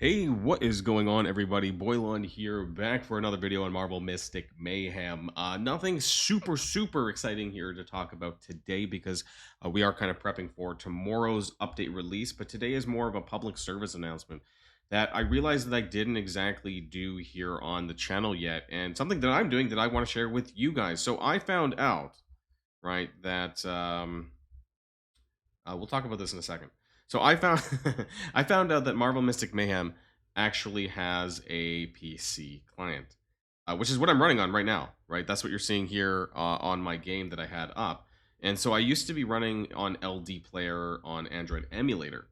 Hey, what is going on, everybody? Boilon here, back for another video on Marvel Mystic Mayhem. Nothing super exciting here to talk about today because we are kind of prepping for tomorrow's update release, but today is more of a public service announcement that I realized that I didn't exactly do here on the channel yet, and something that I'm doing that I want to share with you guys. So I found out, right, that we'll talk about this in a second. So I found I found out that Marvel Mystic Mayhem actually has a PC client, which is what I'm running on right now. Right, that's what you're seeing here on my game that I had up. And so I used to be running on LD Player on Android emulator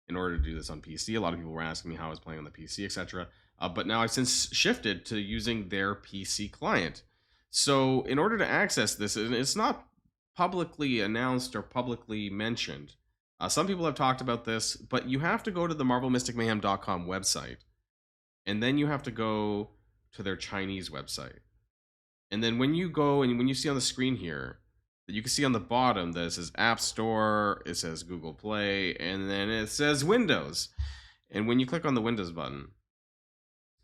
in order to do this on PC. A lot of people were asking me how I was playing on the PC, etc. But now I've since shifted to using their PC client. So in order to access this, and it's not publicly announced or publicly mentioned. Some people have talked about this, but you have to go to the marvelmysticmayhem.com website, and then you have to go to their Chinese website. And then when you go and when you see on the screen here, you can see on the bottom that it says App Store, it says Google Play, and then it says Windows. And when you click on the Windows button,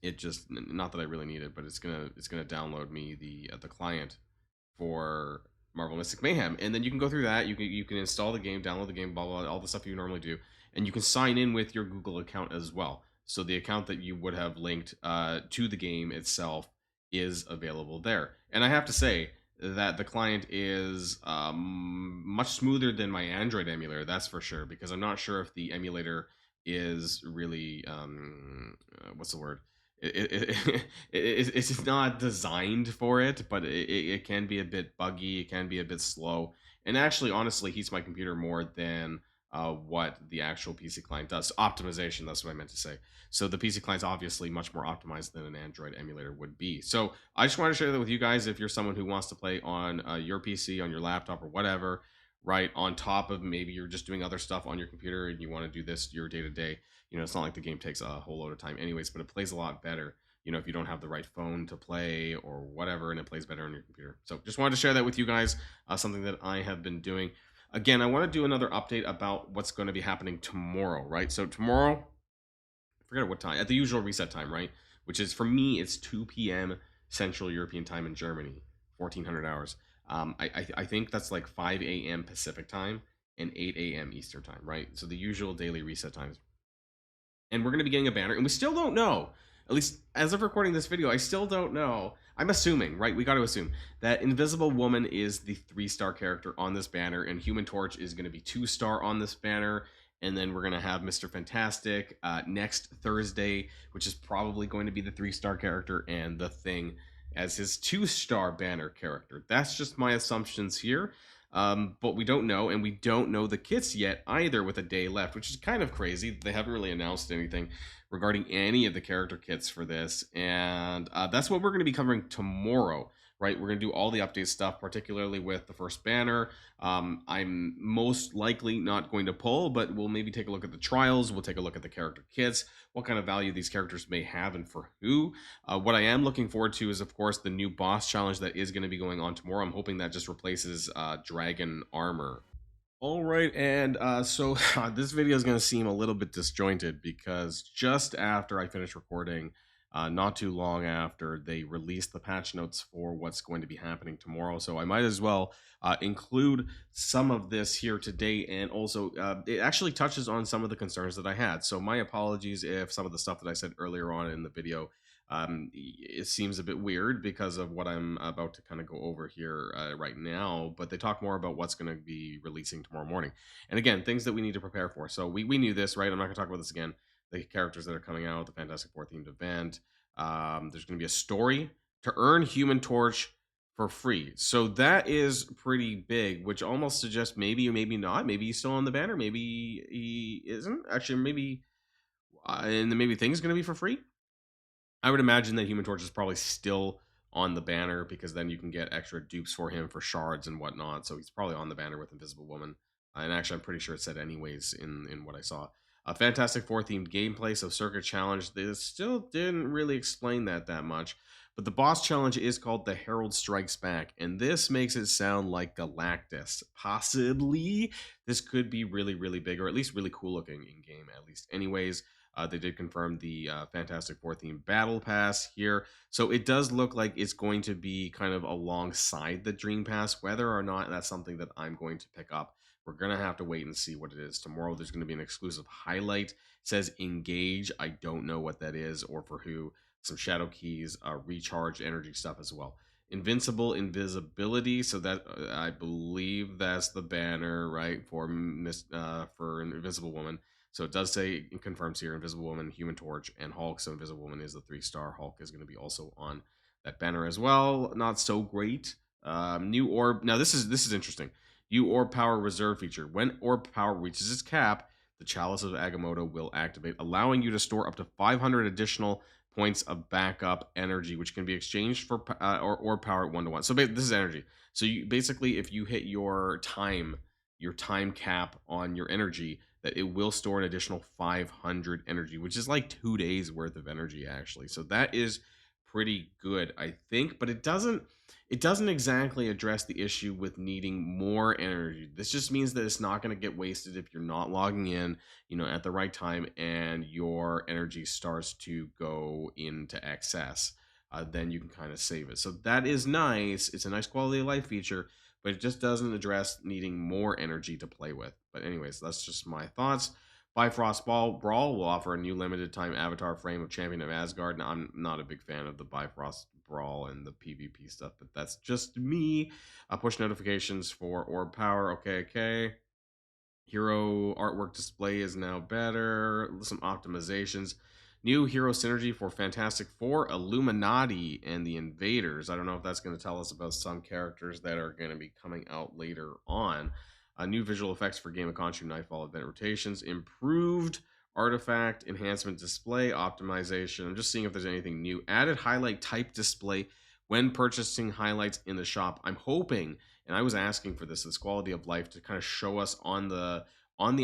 it just, not that I really need it, but it's gonna download me the client for Marvel Mystic Mayhem, and then you can go through that. You can install the game, download the game, blah blah, all the stuff you normally do, and you can sign in with your Google account as well. So the account that you would have linked to the game itself is available there. And I have to say that the client is much smoother than my Android emulator, that's for sure, because I'm not sure if the emulator is really what's the word, it's not designed for it, but it can be a bit buggy, it can be a bit slow, and actually honestly heats my computer more than what the actual PC client does. Optimization, that's what I meant to say. So the PC client's obviously much more optimized than an Android emulator would be. So I just want to share that with you guys. If you're someone who wants to play on your PC, on your laptop or whatever, right, on top of maybe you're just doing other stuff on your computer and you want to do this your day to day, it's not like the game takes a whole load of time anyways, but it plays a lot better, if you don't have the right phone to play or whatever, and it plays better on your computer. So just wanted to share that with you guys, something that I have been doing. Again, I want to do another update about what's going to be happening tomorrow, right? So tomorrow, I forget what time, at the usual reset time, right? Which is, for me, it's 2 p.m. Central European time in Germany, 1400 hours. I think that's like 5 a.m. Pacific time and 8 a.m. Eastern time, right? So the usual daily reset times. And we're going to be getting a banner, and we still don't know, at least as of recording this video, I still don't know. I'm assuming, right? We got to assume that Invisible Woman is the 3-star character on this banner, and Human Torch is going to be 2-star on this banner. And then we're going to have Mr. Fantastic next Thursday, which is probably going to be the 3-star character, and The Thing as his 2-star banner character. That's just my assumptions here. But we don't know, and we don't know the kits yet either, with a day left, which is kind of crazy. They haven't really announced anything regarding any of the character kits for this, and that's what we're going to be covering tomorrow, right? We're going to do all the update stuff, particularly with the first banner. I'm most likely not going to pull, but we'll maybe take a look at the trials. We'll take a look at the character kits, what kind of value these characters may have and for who. What I am looking forward to is, of course, the new boss challenge that is going to be going on tomorrow. I'm hoping that just replaces dragon armor. All right, and so this video is going to seem a little bit disjointed because just after I finished recording, not too long after, they released the patch notes for what's going to be happening tomorrow. So I might as well include some of this here today, and also it actually touches on some of the concerns that I had. So my apologies if some of the stuff that I said earlier on in the video it seems a bit weird because of what I'm about to kind of go over here right now, but they talk more about what's going to be releasing tomorrow morning. And again, things that we need to prepare for. So we knew this, right? I'm not going to talk about this again. The characters that are coming out, the Fantastic Four themed event. There's going to be a story to earn Human Torch for free. So that is pretty big, which almost suggests maybe or maybe not. Maybe he's still on the banner. Maybe he isn't. Actually, maybe, and then maybe things going to be for free. I would imagine that Human Torch is probably still on the banner, because then you can get extra dupes for him for shards and whatnot. So he's probably on the banner with Invisible Woman. And actually, I'm pretty sure it said anyways in what I saw. A Fantastic Four themed gameplay, so Circuit Challenge. They still didn't really explain that much. But the boss challenge is called the Herald Strikes Back, and this makes it sound like Galactus. Possibly, this could be really big, or at least really cool looking in game, at least. Anyways, They did confirm the Fantastic Four theme battle pass here, so it does look like it's going to be kind of alongside the Dream Pass. Whether or not that's something that I'm going to pick up, we're gonna have to wait and see what it is. Tomorrow there's going to be an exclusive highlight. It says engage. I don't know what that is or for who. Some shadow keys, recharge energy stuff as well. Invincible invisibility, so that I believe that's the banner, right, for for an Invisible Woman. So it does say, it confirms here, Invisible Woman, Human Torch, and Hulk. So Invisible Woman is the 3-star. Hulk is going to be also on that banner as well. Not so great. New orb. Now this is interesting. New orb power reserve feature. When orb power reaches its cap, the Chalice of Agamotto will activate, allowing you to store up to 500 additional points of backup energy, which can be exchanged for or power at 1-to-1. So this is energy. So you basically, if you hit your time cap on your energy, that it will store an additional 500 energy, which is like 2 days worth of energy actually. So that is pretty good, I think, but it doesn't exactly address the issue with needing more energy. This just means that it's not going to get wasted if you're not logging in, at the right time and your energy starts to go into excess. Then you can kind of save it. So that is nice. It's a nice quality of life feature, but it just doesn't address needing more energy to play with. But anyways, that's just my thoughts. Bifrost Brawl will offer a new limited time avatar frame of Champion of Asgard. Now, I'm not a big fan of the Bifrost Brawl and the PvP stuff, but that's just me. Push notifications for Orb Power. Okay. Hero artwork display is now better. Some optimizations. New hero synergy for Fantastic Four, Illuminati, and the Invaders. I don't know if that's going to tell us about some characters that are going to be coming out later on. New visual effects for Game of Khonshu Nightfall event rotations. Improved artifact enhancement display optimization. I'm just seeing if there's anything new. Added highlight type display when purchasing highlights in the shop. I'm hoping, and I was asking for this quality of life to kind of show us on the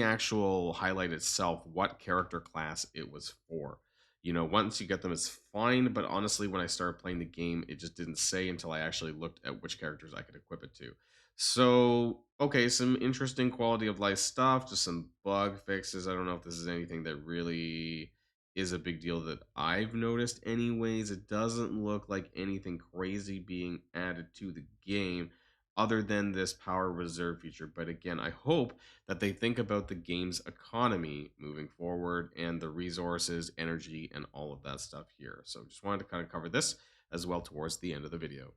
actual highlight itself what character class it was for. Once you get them, it's fine, but honestly, when I started playing the game, it just didn't say until I actually looked at which characters I could equip it to. So, okay, some interesting quality of life stuff, just some bug fixes. I don't know if this is anything that really is a big deal that I've noticed anyways. It doesn't look like anything crazy being added to the game other than this power reserve feature. But again, I hope that they think about the game's economy moving forward and the resources, energy, and all of that stuff here. So just wanted to kind of cover this as well towards the end of the video.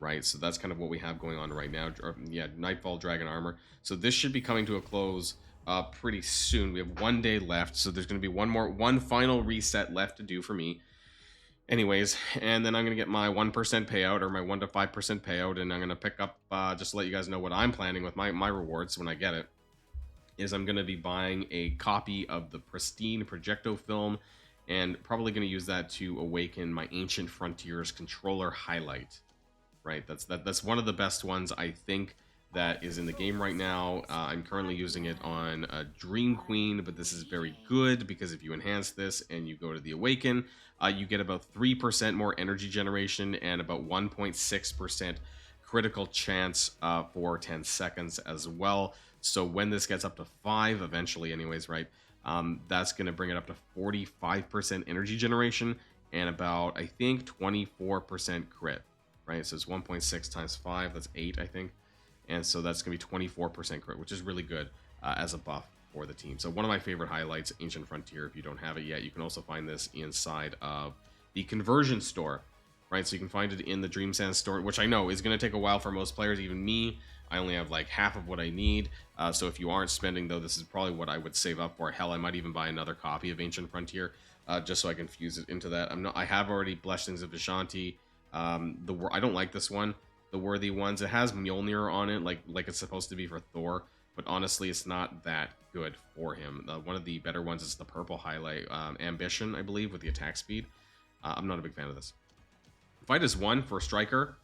Right, so that's kind of what we have going on right now. Yeah, Nightfall Dragon Armor. So this should be coming to a close pretty soon. We have 1 day left, so there's going to be one final reset left to do for me. Anyways, and then I'm going to get my 1% payout or my 1 to 5% payout, and I'm going to pick up, just to let you guys know what I'm planning with my rewards when I get it, is I'm going to be buying a copy of the Pristine Projecto film, and probably going to use that to awaken my Ancient Frontiers controller highlight. Right, that's one of the best ones I think that is in the game right now. I'm currently using it on Dream Queen, but this is very good because if you enhance this and you go to the Awaken, you get about 3% more energy generation and about 1.6% critical chance for 10 seconds as well. So when this gets up to 5, eventually anyways, right, that's going to bring it up to 45% energy generation and about, I think, 24% crit. Right, so it's 1.6 times 5, that's 8, I think. And so that's going to be 24% crit, which is really good as a buff for the team. So one of my favorite highlights, Ancient Frontier, if you don't have it yet, you can also find this inside of the conversion store, right? So you can find it in the Dream Sand store, which I know is going to take a while for most players, even me. I only have like half of what I need. So if you aren't spending, though, this is probably what I would save up for. Hell, I might even buy another copy of Ancient Frontier just so I can fuse it into that. I have already Blessings of Vishanti. I don't like this one, the Worthy Ones. It has Mjolnir on it, like it's supposed to be for Thor, but honestly, it's not that good for him. One of the better ones is the purple highlight, Ambition, I believe, with the attack speed. I'm not a big fan of this. Fight is 1 for a striker.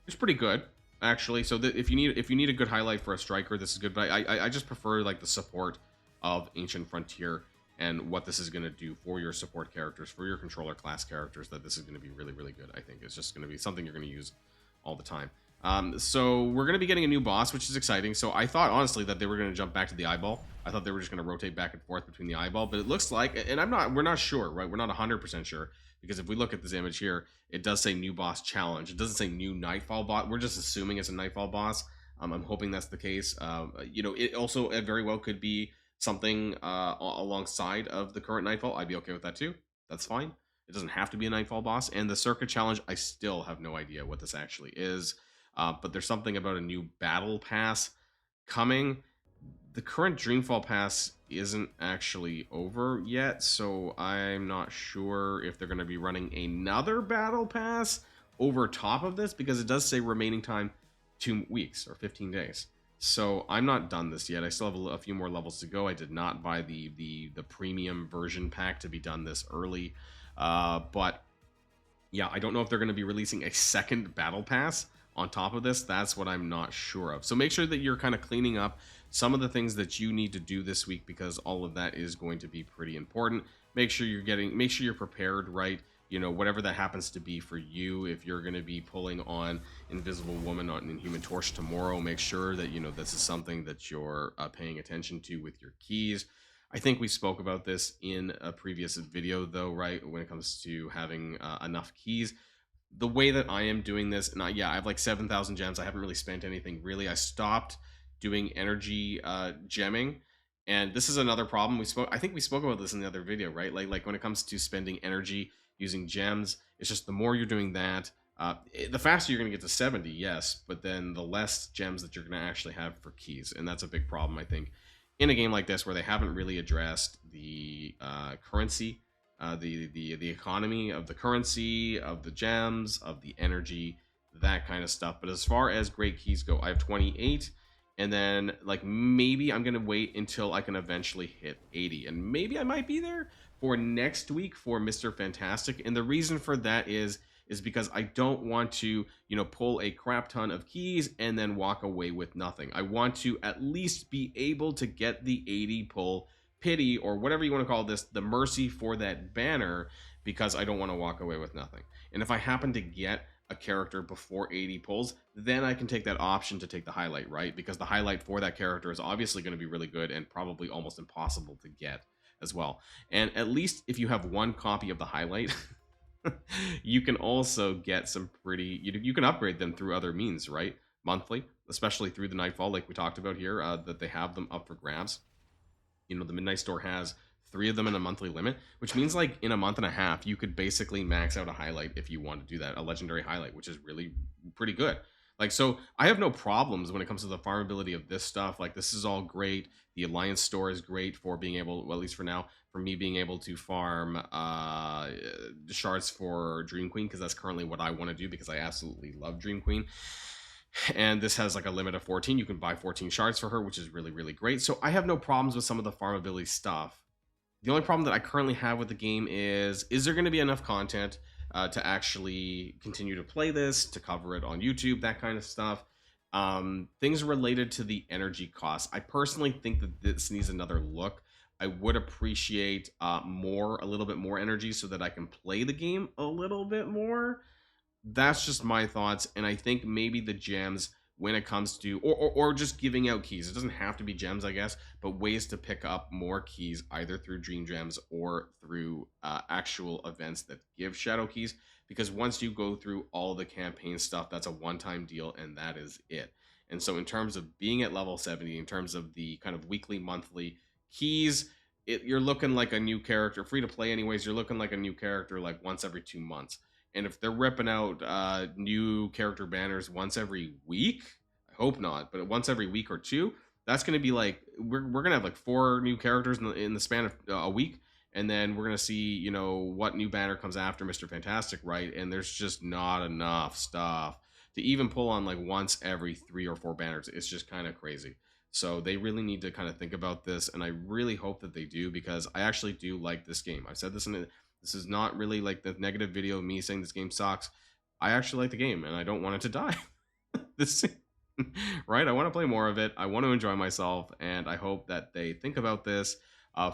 It's pretty good, actually. So if you need a good highlight for a striker, this is good. But I just prefer like the support of Ancient Frontier and what this is going to do for your support characters, for your controller class characters, that this is going to be really, really good, I think. It's just going to be something you're going to use all the time. So we're going to be getting a new boss, which is exciting. So I thought honestly that they were going to jump back to the eyeball. I thought they were just going to rotate back and forth between the eyeball, but it looks like, and we're not sure, right? We're not 100% sure, because if we look at this image here, it does say new boss challenge. It doesn't say new Nightfall boss. We're just assuming it's a Nightfall boss. I'm hoping that's the case. It also very well could be something alongside of the current Nightfall. I'd be okay with that too. That's fine. It doesn't have to be a Nightfall boss. And the Circuit Challenge, I still have no idea what this actually is. But there's something about a new battle pass coming. The current Dreamfall pass isn't actually over yet, so I'm not sure if they're going to be running another battle pass over top of this, because it does say remaining time 2 weeks or 15 days. So I'm not done this yet. I still have a few more levels to go. I did not buy the premium version pack to be done this early, but yeah, I don't know if they're going to be releasing a second battle pass on top of this. That's what I'm not sure of. So make sure that you're kind of cleaning up some of the things that you need to do this week, because all of that is going to be pretty important. Make sure you're prepared, right? Whatever that happens to be for you. If you're going to be pulling on Invisible Woman on Inhuman Torch tomorrow, make sure that this is something that you're paying attention to with your keys. I think we spoke about this in a previous video though, right? When it comes to having enough keys. The way that I am doing this, and I have like 7,000 gems. I haven't really spent anything really. I stopped doing energy gemming, and this is another problem. I think we spoke about this in the other video, right? Like when it comes to spending energy using gems, it's just the more you're doing that, the faster you're going to get to 70, yes, but then the less gems that you're going to actually have for keys, and that's a big problem, I think, in a game like this where they haven't really addressed the currency, the economy of the currency, of the gems, of the energy, that kind of stuff. But as far as great keys go, I have 28, and then like maybe I'm gonna wait until I can eventually hit 80, and maybe I might be there for next week for Mr. Fantastic. And the reason for that is because I don't want to, pull a crap ton of keys and then walk away with nothing. I want to at least be able to get the 80 pull pity, or whatever you want to call this, the mercy for that banner, because I don't want to walk away with nothing. And if I happen to get a character before 80 pulls, then I can take that option to take the highlight, right? Because the highlight for that character is obviously going to be really good and probably almost impossible to get as well. And at least if you have one copy of the highlight, you can also get some pretty, you can upgrade them through other means, right? Monthly, especially through the Nightfall, like we talked about here, that they have them up for grabs. The Midnight Store has 3 of them in a monthly limit, which means like in a month and a half, you could basically max out a highlight if you want to do that, a legendary highlight, which is really pretty good. Like, so I have no problems when it comes to the farmability of this stuff. Like, this is all great. The Alliance Store is great for being able, well, at least for now, for me being able to farm shards for Dream Queen, because that's currently what I want to do, because I absolutely love Dream Queen. And this has like a limit of 14. You can buy 14 shards for her, which is really, really great. So I have no problems with some of the farmability stuff. The only problem that I currently have with the game is there going to be enough content to actually continue to play this, to cover it on YouTube, that kind of stuff. Things related to the energy costs. I personally think that this needs another look. I would appreciate a little bit more energy so that I can play the game a little bit more. That's just my thoughts, and I think maybe the gems, when it comes to, or just giving out keys, it doesn't have to be gems, I guess, but ways to pick up more keys either through Dream Gems or through actual events that give Shadow Keys, because once you go through all the campaign stuff, that's a one-time deal, and that is it. And so in terms of being at level 70, in terms of the kind of weekly, monthly keys, you're looking like a new character, free to play anyways, you're looking like a new character like once every 2 months. And if they're ripping out new character banners once every week, I hope not, but once every week or 2, that's going to be like, we're going to have like 4 new characters in the span of a week. And then we're going to see, what new banner comes after Mr. Fantastic, right? And there's just not enough stuff to even pull on like once every 3 or 4 banners. It's just kind of crazy. So they really need to kind of think about this. And I really hope that they do, because I actually do like this game. I've said this this is not really like the negative video of me saying this game sucks. I actually like the game, and I don't want it to die. Right? I want to play more of it. I want to enjoy myself, and I hope that they think about this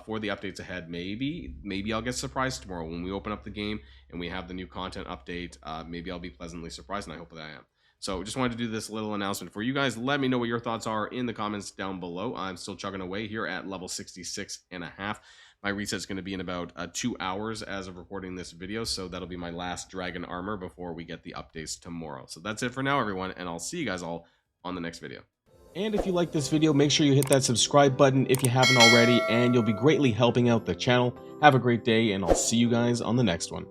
for the updates ahead. Maybe I'll get surprised tomorrow when we open up the game and we have the new content update. Maybe I'll be pleasantly surprised, and I hope that I am. So just wanted to do this little announcement for you guys. Let me know what your thoughts are in the comments down below. I'm still chugging away here at level 66.5. My reset's going to be in about 2 hours as of recording this video, so that'll be my last dragon armor before we get the updates tomorrow. So that's it for now, everyone, and I'll see you guys all on the next video. And if you like this video, make sure you hit that subscribe button if you haven't already, and you'll be greatly helping out the channel. Have a great day, and I'll see you guys on the next one.